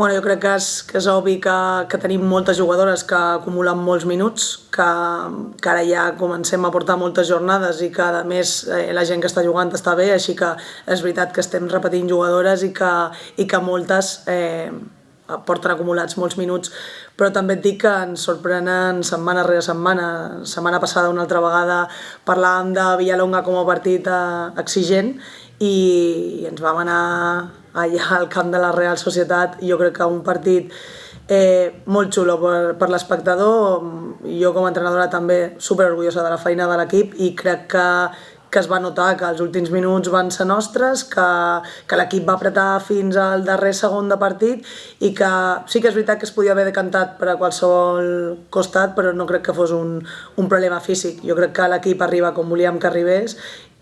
Jo crec que és obvi que tenim moltes jugadores que acumulen molts minuts, que ara ja comencem a portar moltes jornades i que a més la gent que està jugant està bé, així que és veritat que estem repetint jugadores i que moltes porten acumulats molts minuts, però també et dic que ens sorprenen setmana rere setmana. Setmana passada una altra vegada parlàvem de Villalonga com a partit exigent i ens vam anar allà al camp de la Real Societat. Jo crec que un partit molt xulo per l'espectador. Jo com a entrenadora també superorgullosa de la feina de l'equip i crec que es va notar que els últims minuts van ser nostres, que l'equip va apretar fins al darrer segon de partit i que sí que és veritat que es podia haver decantat per a qualsevol costat, però no crec que fos un problema físic. Jo crec que l'equip arriba com volíem que arribés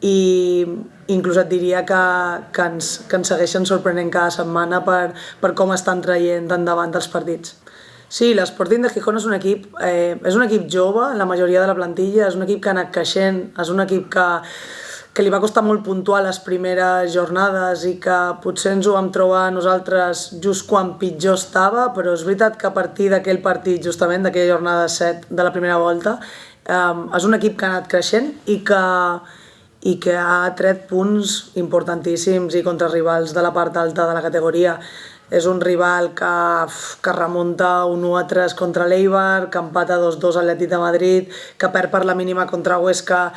i inclús et diria que ens segueixen sorprenent cada setmana per com estan traient endavant els partits. Sí, l'Sporting de Gijón és un equip jove, la majoria de la plantilla, és un equip que ha anat creixent, és un equip que li va costar molt puntuar les primeres jornades i que potser ens ho vam trobar nosaltres just quan pitjor estava, però és veritat que a partir d'aquell partit, justament d'aquella jornada 7 de la primera volta, és un equip que ha anat creixent i que ha tret punts importantíssims i contra rivals de la part alta de la categoria. És un rival que remunta un 1-3 contra l'Eibar, que empata 2-2 al Atlètic de Madrid, que perd per la mínima contra Huesca.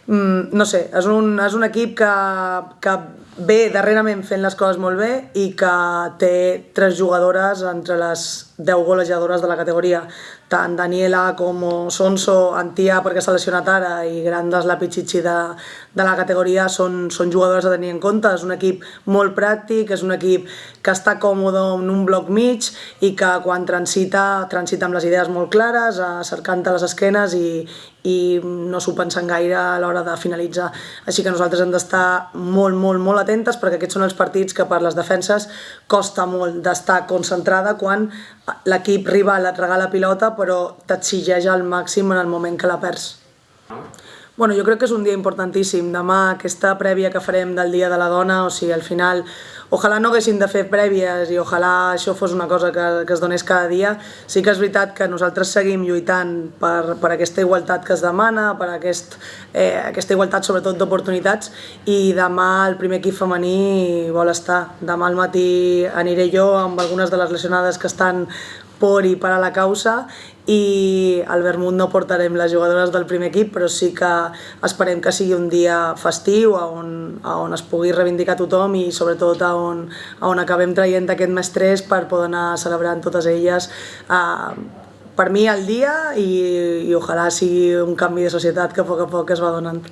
No sé, és un equip que ve darrerament fent les coses molt bé i que té 3 jugadores entre les 10 golejadores de la categoria. Tant Daniela com Sonso, Antia perquè s'ha lesionat ara i Grandes, la Pichichi de la categoria són jugadores a tenir en compte. És un equip molt pràctic, és un equip que està còmode en un bloc mig i que quan transita amb les idees molt clares, cercant-te les esquenes i no s'ho pensen gaire a l'hora de finalitzar. Així que nosaltres hem d'estar molt, molt, molt atentes perquè aquests són els partits que per les defenses costa molt d'estar concentrada quan l'equip rival et regala la pilota però t'exigeix al màxim en el moment que la perds. Jo crec que és un dia importantíssim. Demà, aquesta prèvia que farem del Dia de la Dona, o sigui, al final, ojalà no haguéssim de fer prèvies i ojalà això fos una cosa que es donés cada dia. Sí que és veritat que nosaltres seguim lluitant per aquesta igualtat que es demana, per aquesta igualtat sobretot d'oportunitats, i demà el primer equip femení vol estar. Demà al matí aniré jo amb algunes de les lesionades que estan por i per a la causa i al Vermut no portarem les jugadores del primer equip, però sí que esperem que sigui un dia festiu on es pugui reivindicar tothom i sobretot on acabem traient aquest mestrès per poder anar celebrant totes elles per mi el dia i ojalà sigui un canvi de societat que a poc es va donant.